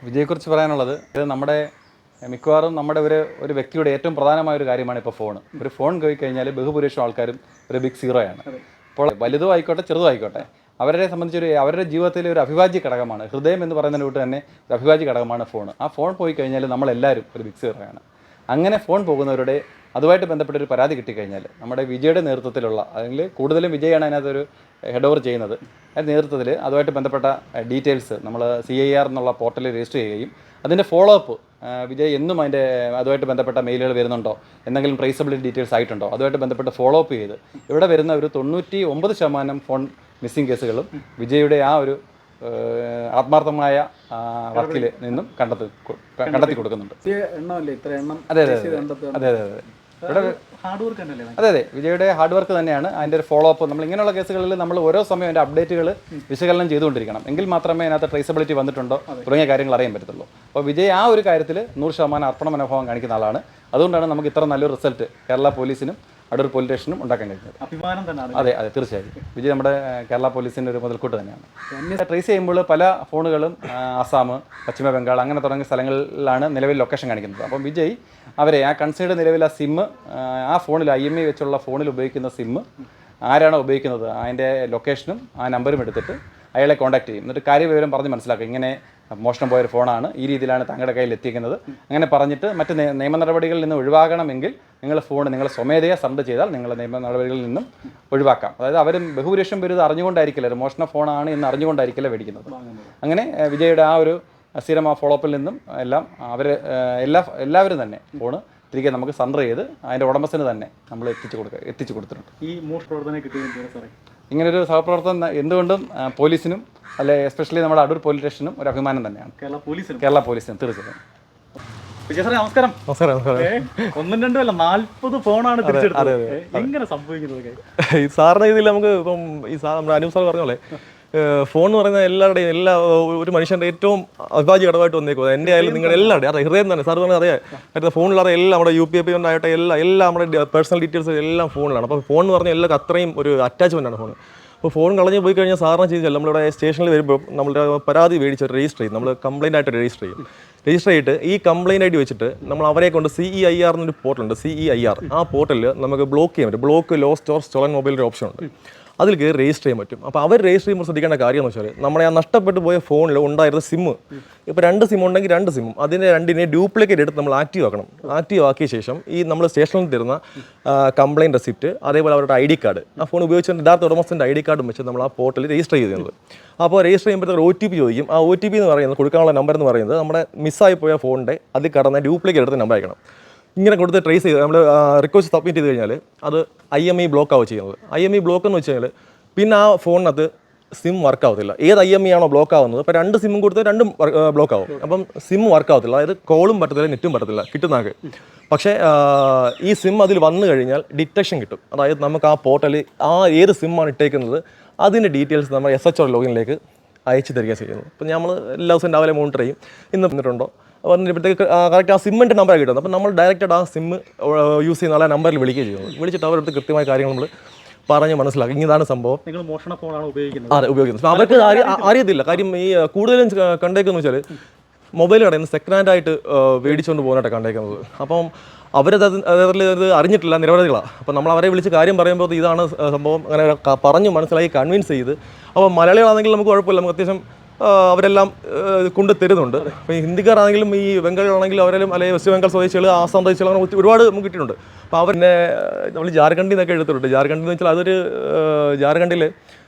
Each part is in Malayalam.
വിജയെക്കുറിച്ച് പറയാനുള്ളത് ഇത് നമ്മുടെ മിക്കവാറും നമ്മുടെ ഒരു വ്യക്തിയുടെ ഏറ്റവും പ്രധാനമായ ഒരു കാര്യമാണ് ഇപ്പോൾ ഫോൺ. ഒരു ഫോൺ പോയി കഴിഞ്ഞാൽ ബഹുഭൂരിപക്ഷം ആൾക്കാരും ഒരു ബിഗ് സീറോയാണ്. അപ്പോൾ വലുതും ആയിക്കോട്ടെ ചെറുതും ആയിക്കോട്ടെ അവരെ സംബന്ധിച്ചൊരു അവരുടെ ജീവിതത്തിലെ ഒരു അവിഭാജ്യ ഘടകമാണ്. ഹൃദയം എന്ന് പറയുന്നതിന് കൂട്ട് തന്നെ ഒരു അവിഭാജ്യ ഘടകമാണ് ഫോൺ. ആ ഫോൺ പോയി കഴിഞ്ഞാൽ നമ്മളെല്ലാവരും ഒരു ബിഗ് സീറോയാണ്. അങ്ങനെ ഫോൺ പോകുന്നവരുടെ അതുമായിട്ട് ബന്ധപ്പെട്ടൊരു പരാതി കിട്ടിക്കഴിഞ്ഞാൽ നമ്മുടെ വിജയുടെ നേതൃത്വത്തിലുള്ള അല്ലെങ്കിൽ കൂടുതലും വിജയാണ് അതിനകത്തൊരു ഹെഡ് ഓവർ ചെയ്യുന്നത്. അതിൻ്റെ നേതൃത്വത്തിൽ അതുമായിട്ട് ബന്ധപ്പെട്ട ഡീറ്റെയിൽസ് നമ്മൾ CIR എന്നുള്ള പോർട്ടലിൽ രജിസ്റ്റർ ചെയ്യുകയും അതിൻ്റെ ഫോളോ അപ്പ് വിജയ് എന്നും അതുമായിട്ട് ബന്ധപ്പെട്ട മെയിലുകൾ വരുന്നുണ്ടോ, എന്തെങ്കിലും ട്രേസബിലിറ്റി ഡീറ്റെയിൽസ് ആയിട്ടുണ്ടോ, അതുമായിട്ട് ബന്ധപ്പെട്ട് ഫോളോ അപ്പ് ചെയ്ത് ഇവിടെ വരുന്ന ഒരു 99% ഫോൺ മിസ്സിംഗ് കേസുകളും വിജയുടെ ആ ഒരു ആത്മാർത്ഥമായ വർക്കിൽ നിന്നും കണ്ടെത്തി കൊടുക്കുന്നുണ്ട്. അതെ അതെ അതെ അതെ അതെ അതെ അതെ വിജയുടെ ഹാർഡ് വർക്ക് തന്നെയാണ്. അതിൻ്റെ ഒരു ഫോളോ അപ്പ് നമ്മൾ ഇങ്ങനെയുള്ള കേസുകളിൽ നമ്മൾ ഓരോ സമയം അതിൻ്റെ അപ്ഡേറ്റുകൾ വിശകലനം ചെയ്തുകൊണ്ടിരിക്കണം. എങ്കിൽ മാത്രമേ അതിനകത്ത് ട്രേസബിലിറ്റി വന്നിട്ടുണ്ടോ തുടങ്ങിയ കാര്യങ്ങൾ അറിയാൻ പറ്റത്തുള്ളൂ. അപ്പോൾ വിജയ് ആ ഒരു കാര്യത്തിൽ 100% അർപ്പണ മനോഭാവം കാണിക്കുന്ന ആളാണ്. അതുകൊണ്ടാണ് നമുക്ക് ഇത്ര നല്ലൊരു റിസൾട്ട് കേരള പോലീസിനും അടൂർ പോലീസ് സ്റ്റേഷനും ഉണ്ടാക്കാൻ കഴിഞ്ഞത്. അഭിമാനം തന്നെയാണ്. അതെ അതെ തീർച്ചയായും വിജയ് നമ്മുടെ കേരള പോലീസിൻ്റെ ഒരു മുതൽക്കൂട്ട് തന്നെയാണ്. ട്രേസ് ചെയ്യുമ്പോൾ പല ഫോണുകളും ആസാം, പശ്ചിമ ബംഗാൾ അങ്ങനെ തുടങ്ങിയ സ്ഥലങ്ങളിലാണ് നിലവിൽ ലൊക്കേഷൻ കാണിക്കുന്നത്. അപ്പം വിജയ് അവരെ ആ കൺസിഡേർഡ് നിലവിൽ ആ സിമ്മ് ആ ഫോണിൽ IMEI വെച്ചുള്ള ഫോണിൽ ഉപയോഗിക്കുന്ന സിമ്മ് ആരാണോ ഉപയോഗിക്കുന്നത് അതിൻ്റെ ലൊക്കേഷനും ആ നമ്പറും എടുത്തിട്ട് അയാളെ കോൺടാക്ട് ചെയ്യും. എന്നിട്ട് കാര്യവിവരം പറഞ്ഞ് മനസ്സിലാക്കും, ഇങ്ങനെ മോഷണം പോയൊരു ഫോണാണ്, ഈ രീതിയിലാണ് താങ്കളുടെ കയ്യിൽ എത്തിക്കുന്നത്, അങ്ങനെ പറഞ്ഞിട്ട് മറ്റ് നിയമ നടപടികളിൽ നിന്ന് ഒഴിവാകണമെങ്കിൽ നിങ്ങൾ ഫോൺ നിങ്ങൾ സ്വമേധയാ സറണ്ടർ ചെയ്താൽ നിങ്ങളുടെ നിയമ നടപടികളിൽ നിന്നും ഒഴിവാക്കാം. അതായത് അവർ ബഹുഭൂരിപക്ഷം പേര് ഇത് അറിഞ്ഞുകൊണ്ടായിരിക്കില്ല, ഒരു മോഷണ ഫോണാണ് എന്ന് അറിഞ്ഞുകൊണ്ടായിരിക്കില്ല മേടിക്കുന്നത്. അങ്ങനെ വിജയുടെ ആ ഒരു സ്ഥിരം ആ ഫോളോപ്പിൽ നിന്നും എല്ലാം എല്ലാവരും തന്നെ ഫോണ് തിരികെ നമുക്ക് സറണ്ടർ ചെയ്ത് അതിൻ്റെ ഉടമസ്ഥന് തന്നെ നമ്മൾ എത്തിച്ചു കൊടുത്തിട്ടുണ്ട്. ഈ പ്രവർത്തനം കിട്ടിയ സാറേ ഇങ്ങനൊരു സഹപ്രവർത്തനം എന്തുകൊണ്ടും പോലീസിനും അല്ലെ എസ്പെഷ്യലി നമ്മുടെ അടൂർ പോലീസ് സ്റ്റേഷനും ഒരു അഭിമാനം തന്നെയാണ്. കേരള പോലീസിനും തീർച്ചയായും. വിജയ സാറേ നമസ്കാരം. ഒന്നും രണ്ടും അല്ല 40 ഫോണാണ് തിരിച്ചെടുത്തത്. എങ്ങനെ സംഭവിക്കുന്നത് ഈ സാറിന് ഇതിൽ നമുക്ക് ഇപ്പം ഈ നമ്മുടെ അനൂപ് സാർ പറഞ്ഞ പോലെ ഫോൺ എന്ന് പറയുന്നത് എല്ലാവരുടെയും ഒരു മനുഷ്യൻ്റെ ഏറ്റവും അവിഭാജ്യ ഘടകമായിട്ട് വന്നേക്കും. എൻ്റെ ആയാലും നിങ്ങളുടെ എല്ലാവരുടെയും അറിയാം, ഹൃദയം തന്നെ സാർ പറഞ്ഞാൽ അറിയാം. ഫോണിലറിയാം എല്ലാം നമ്മുടെ UPI പേയ്മെൻ്റ് ആയിട്ട് എല്ലാം നമ്മുടെ പേഴ്സണൽ ഡീറ്റെയിൽസ് എല്ലാം ഫോണിലാണ്. അപ്പോൾ ഫോൺ എന്ന് പറഞ്ഞാൽ എല്ലാവർക്കും അത്രയും ഒരു അറ്റാച്ച്മെൻ്റ് ആണ് ഫോൺ. അപ്പോൾ ഫോൺ കളഞ്ഞ് പോയി കഴിഞ്ഞാൽ സാറിന് ചെയ്താൽ നമ്മളിവിടെ സ്റ്റേഷനിൽ വരുമ്പോൾ നമ്മളുടെ പരാതി മേടിച്ച് രജിസ്റ്റർ ചെയ്യും. നമ്മൾ കംപ്ലയിൻ്റ് ആയിട്ട് രജിസ്റ്റർ ചെയ്തിട്ട് ഈ കംപ്ലയിൻ്റ് ആയിട്ട് വെച്ചിട്ട് നമ്മൾ അവരെ കൊണ്ട് CEIR എന്നൊരു പോർട്ടലുണ്ട്. CEIR ആ പോർട്ടലിൽ നമുക്ക് ബ്ലോക്ക് ചെയ്യാൻ പറ്റും. ബ്ലോക്ക് ലോസ്റ്റ് ഓർ സ്റ്റോളൻ മൊബൈലിൻ്റെ ഓപ്ഷൻ ഉണ്ട്. അതിൽ കയറി രജിസ്റ്റർ ചെയ്യാൻ പറ്റും. അപ്പോൾ അവർ രജിസ്റ്റർ ചെയ്യുമ്പോൾ ശ്രദ്ധിക്കേണ്ട കാര്യം എന്ന് വെച്ചാൽ നമ്മുടെ ആ നഷ്ടപ്പെട്ടു പോയ ഫോണിൽ ഉണ്ടായിരുന്ന സിമ്മ്, ഇപ്പോൾ 2 സിം ഉണ്ടെങ്കിൽ 2 സിമ്മും അതിൻ്റെ 2നെ ഡ്യൂപ്ലിക്കേറ്റ് എടുത്ത് നമ്മൾ ആക്റ്റീവ് ആക്കണം. ആക്റ്റീവ് ആക്കിയ ശേഷം ഈ നമ്മൾ സ്റ്റേഷനിൽ തരുന്ന കംപ്ലയിൻറ്റ് റെസിപ്റ്റ്, അതേപോലെ അവരുടെ ID കാർഡ്, ആ ഫോൺ ഉപയോഗിച്ച യഥാർത്ഥ ഉടമസ്ഥൻ്റെ ID കാർഡും വെച്ച് നമ്മൾ ആ പോർട്ടലിൽ രജിസ്റ്റർ ചെയ്യുന്നത്. അപ്പോൾ രജിസ്റ്റർ ചെയ്യുമ്പോഴത്തേക്ക് OTP ചോദിക്കും. ആ OTP എന്ന് പറയുന്നത് കൊടുക്കാനുള്ള നമ്പർ എന്ന് പറയുന്നത് നമ്മുടെ മിസ്സായി പോയ ഫോണിൻ്റെ അതിൽ കടന്ന ഡ്യൂപ്ലിക്കേറ്റ് എടുത്ത് നമ്പർ അയക്കണം. ഇങ്ങനെ കൊടുത്ത് ട്രേസ് ചെയ്ത് നമ്മൾ റിക്വസ്റ്റ് സബ്മിറ്റ് ചെയ്ത് കഴിഞ്ഞാൽ അത് IMEI ബ്ലോക്ക് ആവുക ചെയ്യുന്നത്. IMEI ബ്ലോക്ക് എന്ന് വെച്ച് കഴിഞ്ഞാൽ പിന്നെ ആ ഫോണിനകത്ത് സിം വർക്ക് ആവത്തില്ല. ഏത് IMEI ആണോ ബ്ലോക്ക് ആവുന്നത്, ഇപ്പോൾ 2 സിമ്മും കൊടുത്ത് 2 ബ്ലോക്ക് ആവും. അപ്പം സിം വർക്ക് ആവത്തില്ല, അതായത് കോളും പറ്റത്തില്ല, നെറ്റും പറ്റത്തില്ല, കിട്ടുന്നതൊക്കെ. പക്ഷേ ഈ സിം അതിൽ വന്നു കഴിഞ്ഞാൽ ഡിറ്റക്ഷൻ കിട്ടും. അതായത് നമുക്ക് ആ പോർട്ടലിൽ ഏത് സിമ്മാണ് ഇട്ടേക്കുന്നത് അതിൻ്റെ ഡീറ്റെയിൽസ് നമ്മൾ SHO ലോഗിനിലേക്ക് അയച്ചു തരിക ചെയ്യുന്നത്. അപ്പോൾ നമ്മൾ എല്ലാ ദിവസവും രാവിലെ മോണിറ്റർ ചെയ്യും, ഇന്ന് വന്നിട്ടുണ്ടോ വന്നിട്ട് കറക്റ്റ് ആ സിമ്മിൻ്റെ നമ്പർ കിട്ടുന്നത്. അപ്പോൾ നമ്മൾ ഡയറക്റ്റായിട്ട് ആ സിമ്മ് യൂസ് ചെയ്യുന്ന ആളെ നമ്പറിൽ വിളിക്കുകയും ചെയ്യുന്നത്. വിളിച്ചിട്ട് അവരുടെ കൃത്യമായ കാര്യങ്ങൾ നമ്മൾ പറഞ്ഞ് മനസ്സിലാക്കി ഇതാണ് സംഭവം. നിങ്ങൾ മോഷണ ഫോണാണ് ഉപയോഗിക്കുന്നത്? അതെ ഉപയോഗിക്കുന്നത്. അവർക്ക് അറിയത്തില്ല. കാര്യം ഈ കൂടുതലും കണ്ടേക്കെന്ന് വെച്ചാൽ മൊബൈൽ കടയിൽ നിന്ന് സെക്കൻഡ് ഹാൻഡ് ആയിട്ട് മേടിച്ചുകൊണ്ട് പോകാനായിട്ട് കണ്ടേക്കുന്നത്. അപ്പം അവരത് അറിഞ്ഞിട്ടില്ല, നിരവധികളാണ്. അപ്പോൾ നമ്മൾ അവരെ വിളിച്ച് കാര്യം പറയുമ്പോൾ ഇതാണ് സംഭവം അങ്ങനെ പറഞ്ഞ് മനസ്സിലാക്കി കൺവിൻസ് ചെയ്ത്. അപ്പോൾ മലയാളികളാണെങ്കിൽ നമുക്ക് കുഴപ്പമില്ല, നമുക്ക് അത്യാവശ്യം അവരെല്ലാം കൊണ്ട് തരുന്നുണ്ട്. ഇപ്പോൾ ഈ ഹിന്ദിക്കാരാണെങ്കിലും ഈ ബംഗാളികളാണെങ്കിലും അവരെല്ലാം അല്ലെങ്കിൽ വെസ്റ്റ് ബംഗാൾ സ്വദേശികൾ, ആസാം സ്വദേശികൾ അങ്ങനെ ഒരുപാട് നമുക്ക് കിട്ടിയിട്ടുണ്ട്. അപ്പോൾ അവരെ നമ്മൾ ജാർഖണ്ഡിൽ നിന്നൊക്കെ എടുത്തിട്ടുണ്ട്. ജാർഖണ്ഡിൽ എന്ന് വെച്ചാൽ അതൊരു ജാർഖണ്ഡിൽ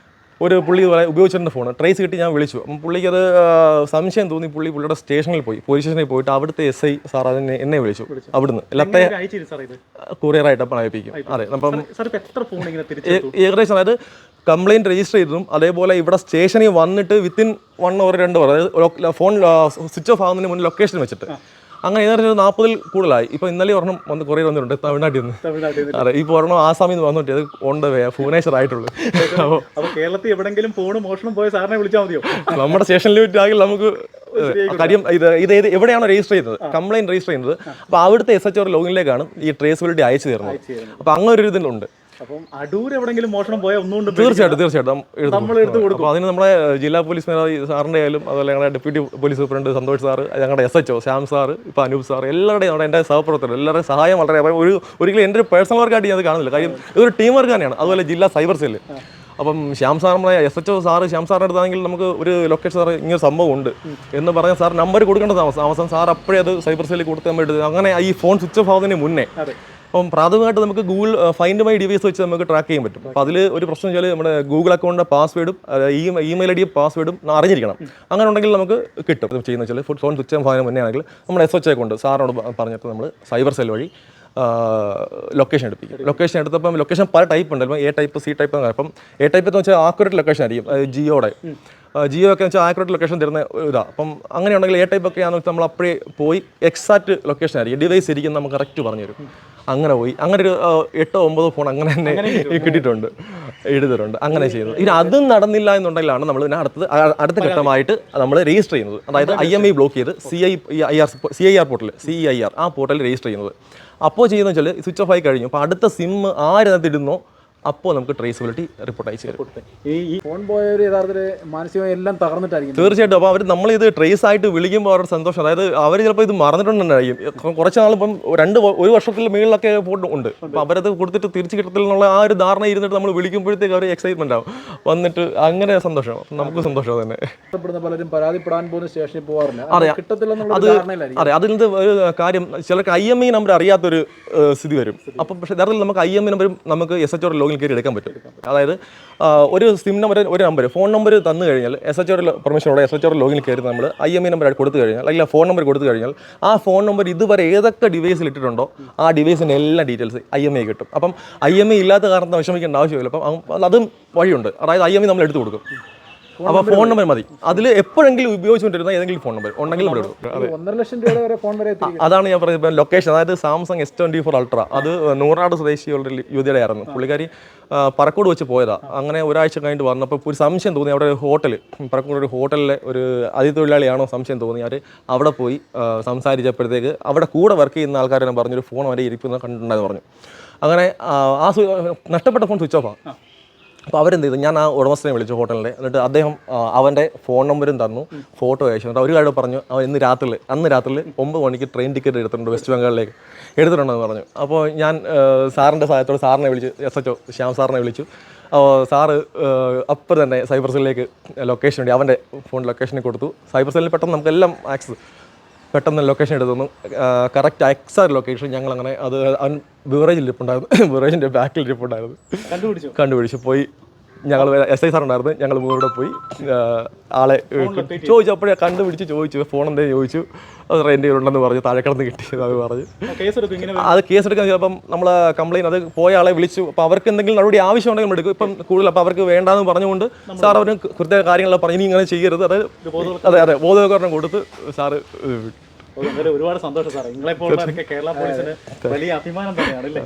ഒരു പുള്ളി ഉപയോഗിച്ചിരുന്ന ഫോൺ ട്രേസ് കിട്ടി. ഞാൻ വിളിച്ചു. അപ്പം പുള്ളിക്ക് അത് സംശയം തോന്നി. പുള്ളിയുടെ സ്റ്റേഷനിൽ പോയി, പോലീസ് സ്റ്റേഷനിൽ പോയിട്ട് അവിടുത്തെ SI സാർ എന്നെ വിളിച്ചു. അവിടുന്ന് എല്ലാത്തെ കൊറിയറായിട്ട് അപ്പം അയപ്പിക്കും. അതെ. അപ്പം ഏകദേശം അതായത് കംപ്ലയിൻറ്റ് രജിസ്റ്റർ ചെയ്തതും അതേപോലെ ഇവിടെ സ്റ്റേഷനിൽ വന്നിട്ട് വിത്തിൻ 1 or 2 hour, അതായത് ഫോൺ സ്വിച്ച് ഓഫ് ആവുന്നതിന് മുന്നേ ലൊക്കേഷൻ വെച്ചിട്ട് അങ്ങനെ ഏകദേശം 40-ൽ കൂടുതലായി. ഇപ്പോൾ ഇന്നലെ ഒരെണ്ണം കൊറിയർ വന്നിട്ടുണ്ട് തമിഴ്നാട്ടിൽ നിന്ന്. അതെ. ഇപ്പോൾ ഒരെണ്ണം ആസാമിൽ നിന്ന് വന്നിട്ട് അത് ഓൺ ദ വേ ഭുവനേശ്വർ ആയിട്ടുള്ളൂ. അപ്പോൾ കേരളത്തിൽ എവിടെയെങ്കിലും ഫോൺ മോഷണം പോയ സാറിനെ വിളിച്ചാൽ മതിയോ? നമ്മുടെ സ്റ്റേഷനിൽ ആണെങ്കിൽ നമുക്ക് കാര്യം ഇത് എവിടെയാണോ രജിസ്റ്റർ ചെയ്യുന്നത്, കംപ്ലയിൻറ്റ് രജിസ്റ്റർ ചെയ്യുന്നത്, അപ്പോൾ അവിടുത്തെ SHO ലോഗിനിലേക്കാണ് ഈ ട്രേസബിലിറ്റി അയച്ചു തരുന്നത്. അപ്പോൾ അങ്ങനെ ഒരു ഇതുണ്ട്. അപ്പം അടൂർ എവിടെങ്കിലും മോഷണം പോയാൽ ഒന്നുകൊണ്ട് തീർച്ചയായിട്ടും നമ്മൾ എടുത്ത് കൊടുക്കും. അപ്പോൾ അതിന് നമ്മുടെ ജില്ലാ പോലീസ് മേധാവി സാറിൻ്റെ ആയാലും അതുപോലെ ഞങ്ങളുടെ deputy police superintendent Santhosh sir, ഞങ്ങളുടെ SHO ശ്യാം സാറ്, ഇപ്പോൾ അനൂപ് സാർ, എല്ലാവരുടെയും നമ്മുടെ എൻ്റെ സഹപ്രവർത്തകർ എല്ലാവരുടെയും സഹായം വളരെ ഒരിക്കലും എൻ്റെ ഒരു പേഴ്സണൽ വർക്കായിട്ട് ഞാൻ അത് കാണുന്നില്ല. കാര്യം ഇതൊരു ടീം വർക്ക് തന്നെയാണ്. അതുപോലെ ജില്ലാ സൈബർ സെല്ല്, അപ്പം ശ്യാം സാർ നമ്മുടെ SHO സാറ് ശ്യാം സാറിൻ്റെ അടുത്താണെങ്കിൽ നമുക്ക് ഒരു ലൊക്കേഷൻ സാർ ഇങ്ങനെ സംഭവം ഉണ്ട് എന്ന് പറഞ്ഞാൽ സാർ നമ്പർ കൊടുക്കേണ്ട അവസാനം സാർ അപ്പോഴേ അത് സൈബർ സെല്ലിൽ കൊടുത്ത് നമ്മൾ എടുത്ത് അങ്ങനെ ഈ ഫോൺ സ്വിച്ച് ഓഫ് ആവുന്നതിന് മുന്നേ അപ്പം പ്രാഥമികമായിട്ട് നമുക്ക് ഗൂഗിൾ ഫൈൻഡ് മൈ ഡിവൈസ് വെച്ച് നമുക്ക് ട്രാക്ക് ചെയ്യാൻ പറ്റും. അപ്പോൾ അതിൽ ഒരു പ്രശ്നം വെച്ചാൽ നമ്മുടെ ഗൂഗിൾ അക്കൗണ്ടിൻ്റെ പാസ്വേഡും ഇമെയിൽ ID പാസ്വേഡും അറിഞ്ഞിരിക്കണം. അങ്ങനെ ഉണ്ടെങ്കിൽ നമുക്ക് കിട്ടും. ചെയ്യുന്ന വെച്ചാൽ ഫോൺ സ്വിച്ച് ഓഫ് ആകുന്നതിന് മുന്നേ ആണെങ്കിൽ നമ്മുടെ SHO കൊണ്ട് സാറിനോട് പറഞ്ഞിട്ട് നമ്മൾ സൈബർ സെൽ വഴി ലൊക്കേഷൻ എടുപ്പിക്കും. ലൊക്കേഷൻ എടുത്തപ്പം ലൊക്കേഷൻ പല ടൈപ്പ് ഉണ്ട്. ചിലപ്പോൾ A ടൈപ്പ് C ടൈപ്പ്. അപ്പം A ടൈപ്പ് എന്ന് വെച്ചാൽ ആക്യുറേറ്റ് ലൊക്കേഷൻ ആയിരിക്കും. ജിയോ ഒക്കെ വെച്ചാൽ ആക്യുറേറ്റ് ലൊക്കേഷൻ തരുന്ന ഇതാണ്. അപ്പം അങ്ങനെയുണ്ടെങ്കിൽ A ടൈപ്പ് ഒക്കെ ആണെന്ന് വെച്ചാൽ നമ്മൾ അപ്പോഴേ പോയി എക്സാക്റ്റ് ലൊക്കേഷൻ ആയിരിക്കും, ഡിവൈസ് ഇരിക്കുന്ന നമുക്ക് കറക്റ്റ് പറഞ്ഞു തരും. അങ്ങനെ പോയി അങ്ങനെ ഒരു 8-9 ഫോൺ അങ്ങനെ തന്നെ കിട്ടിയിട്ടുണ്ട്, എഴുതിയിട്ടുണ്ട്. അങ്ങനെ ചെയ്യുന്നത്. ഇനി അതും നടന്നില്ല എന്നുണ്ടെങ്കിലാണ് നമ്മൾ അടുത്ത ഘട്ടമായിട്ട് നമ്മൾ രജിസ്റ്റർ ചെയ്യുന്നത്. അതായത് IMEI ബ്ലോക്ക് ചെയ്ത് CIR പോർട്ടൽ CEIR ആ പോർട്ടലിൽ രജിസ്റ്റർ ചെയ്യുന്നത്. അപ്പോൾ ചെയ്യുന്നത് വെച്ചാൽ സ്വിച്ച് ഓഫ് ആയി കഴിഞ്ഞു. അപ്പോൾ അടുത്ത സിം ആരതിനകത്ത് ഇടുന്നോ അപ്പോൾ നമുക്ക് ട്രേസബിലിറ്റി റിപ്പോർട്ട് അയച്ചു തരും. ഈ ഫോൺ പോയവർ യഥാർത്ഥത്തിൽ മാനസികമായി എല്ലാം തകർന്നിട്ടായിരിക്കും. തീർച്ചയായിട്ടും. അപ്പോൾ അവർ നമ്മളിത് ട്രേസ് ആയിട്ട് വിളിക്കുമ്പോൾ അവരുടെ സന്തോഷം, അതായത് അവർ ചിലപ്പോൾ ഇത് മറന്നിട്ടുണ്ടായിരിക്കും. കുറച്ച് നാൾ ഇപ്പം ഒരു വർഷത്തിൽ മുകളിലൊക്കെ ഫോൺ ഉണ്ട്. അപ്പോൾ അവരത് കൊടുത്തിട്ട് തിരിച്ച് കിട്ടത്തില്ലെന്നുള്ള ആ ഒരു ധാരണ ഇരുന്നിട്ട് നമ്മൾ വിളിക്കുമ്പോഴത്തേക്ക് അവർ എക്സൈറ്റ്മെൻ്റ് ആവും വന്നിട്ട്. അങ്ങനെ സന്തോഷം, നമുക്ക് സന്തോഷം തന്നെ. പലരും പരാതിപ്പെടാൻ പോകുന്ന സ്റ്റേഷനിൽ പോകാറില്ല. അതെ, അതെ. അതിൽ നിന്ന് ഒരു കാര്യം ചിലർക്ക് IMEI നമ്പർ അറിയാത്തൊരു സ്ഥിതി വരും. അപ്പം പക്ഷേ യഥാർത്ഥത്തിൽ നമുക്ക് IMEI നമ്പരും നമുക്ക് SHO ലോഗിൻ കയറി എടുക്കാൻ പറ്റും. അതായത് ഒരു സിം നമ്പർ, ഒരു നമ്പർ, ഫോൺ നമ്പർ തന്നു കഴിഞ്ഞാൽ SHO പെർമിഷനോടെ SHO ലോഗിൻ കയറി നമ്മൾ IMEI നമ്പർ കൊടുത്തു കഴിഞ്ഞാൽ, അല്ലെങ്കിൽ ഫോൺ നമ്പർ കൊടുത്തു കഴിഞ്ഞാൽ ആ ഫോൺ നമ്പർ ഇതുവരെ ഏതൊക്കെ ഡിവൈസിൽ ഇട്ടിട്ടുണ്ടോ ആ ഡിവൈസിൻ്റെ എല്ലാ ഡീറ്റെയിൽസ് IMEI കിട്ടും. അപ്പം IMEI ഇല്ലാത്ത കാരണം വിഷമിക്കേണ്ട ആവശ്യമില്ല. അപ്പം അതും വഴിയുണ്ട്. അതായത് IMEI നമ്മൾ എടുത്തു കൊടുക്കും. അപ്പോൾ ഫോൺ നമ്പർ മതി. അതിൽ എപ്പോഴെങ്കിലും ഉപയോഗിച്ചുകൊണ്ടിരുന്ന ഏതെങ്കിലും ഫോൺ നമ്പർ ഉണ്ടെങ്കിൽ നമ്മൾ എടുക്കും. 1.5 ലക്ഷം രൂപ വരെ ഫോൺ വരെ അതാണ് ഞാൻ പറയുന്നത്. ലൊക്കേഷൻ അതായത് സാംസങ് S24 അൾട്ര, അത് നൂറാട് സ്വദേശികളുടെ യുവതിയുടെ ആയിരുന്നു. പുള്ളിക്കാരി പറക്കോട് വെച്ച് പോയതാണ്. അങ്ങനെ ഒരാഴ്ച കഴിഞ്ഞിട്ട് വന്നപ്പോൾ ഒരു സംശയം തോന്നി. അവിടെ ഒരു ഹോട്ടൽ, പറക്കോട് ഒരു ഹോട്ടലിലെ ഒരു അതിഥിത്തൊഴിലാളിയാണോ സംശയം തോന്നി. അവർ അവിടെ പോയി സംസാരിച്ചപ്പോഴത്തേക്ക് അവിടെ കൂടെ വർക്ക് ചെയ്യുന്ന ആൾക്കാരെ പറഞ്ഞൊരു ഫോൺ വരെ ഇരിക്കുന്നത് കണ്ടിട്ടുണ്ടെന്ന് പറഞ്ഞു. അങ്ങനെ ആ നഷ്ടപ്പെട്ട ഫോൺ സ്വിച്ച് ഓഫാണ്. അപ്പോൾ അവരെന്ത് ചെയ്തു, ഞാൻ ആ ഉടമസ്ഥനെ വിളിച്ചു ഹോട്ടലിൻ്റെ. എന്നിട്ട് അദ്ദേഹം അവൻ്റെ ഫോൺ നമ്പരും തന്നു, ഫോട്ടോ അയച്ചു. എന്നിട്ട് ഒരു കാര്യം പറഞ്ഞു, അവൻ അന്ന് രാത്രി 9 മണിക്ക് ട്രെയിൻ ടിക്കറ്റ് എടുത്തിട്ടുണ്ട് വെസ്റ്റ് ബംഗാളിലേക്ക്, എടുത്തിട്ടുണ്ടെന്ന് പറഞ്ഞു. അപ്പോൾ ഞാൻ സാറിൻ്റെ സഹായത്തോടെ സാറിനെ വിളിച്ചു, SHO ശ്യാം സാറിനെ വിളിച്ചു. സാറ് അപ്പം തന്നെ സൈബർ സെല്ലിലേക്ക് ലൊക്കേഷൻ വേണ്ടി അവൻ്റെ ഫോൺ ലൊക്കേഷനിൽ കൊടുത്തു. സൈബർ സെല്ലിൽ പെട്ടെന്ന് നമുക്കെല്ലാം ആക്സസ് പെട്ടെന്ന് ലൊക്കേഷൻ എടുത്തു. കറക്റ്റ് എക്സാക്ട് ലൊക്കേഷൻ ഞങ്ങളങ്ങനെ അത് ബിവറേജിൽ ഇരിപ്പുണ്ടായിരുന്നു, ബിവറേജിൻ്റെ ബാക്കിൽ ഇരിപ്പുണ്ടായിരുന്നു. കണ്ടുപിടിച്ചു പോയി. ഞങ്ങൾ SI സാർ ഉണ്ടായിരുന്നു, ഞങ്ങൾ മൂന്നൂടെ പോയി ആളെ ചോദിച്ചു. അപ്പോഴേ കണ്ടുപിടിച്ച് ചോദിച്ചു ഫോൺ എന്തേ ചോദിച്ചു. അത് എൻ്റെ ഉണ്ടെന്ന് പറഞ്ഞു, താഴെ കിടന്ന് കിട്ടി അത് പറഞ്ഞു. അത് കേസെടുക്കാൻ ചിലപ്പം നമ്മൾ കംപ്ലയിൻറ്റ് അത് പോയ ആളെ വിളിച്ചു. അപ്പോൾ അവർക്ക് എന്തെങ്കിലും നടപടി ആവശ്യമുണ്ടെങ്കിൽ നമ്മൾ എടുക്കും. ഇപ്പം കൂടുതൽ അപ്പോൾ അവർക്ക് വേണ്ടാന്ന് പറഞ്ഞുകൊണ്ട് സാർ അവന് കൃത്യ കാര്യങ്ങളെല്ലാം പറഞ്ഞു, ഇനി ഇങ്ങനെ ചെയ്യരുത്. അതെ ബോധവൽക്കരണം കൊടുത്ത് സാറ്. ഒരുപാട് സന്തോഷം സാറേ. നിങ്ങളെപ്പോലുള്ളവരൊക്കെ കേരള പോലീസിന് വലിയ അഭിമാനം തന്നെയാണ് അല്ലേ?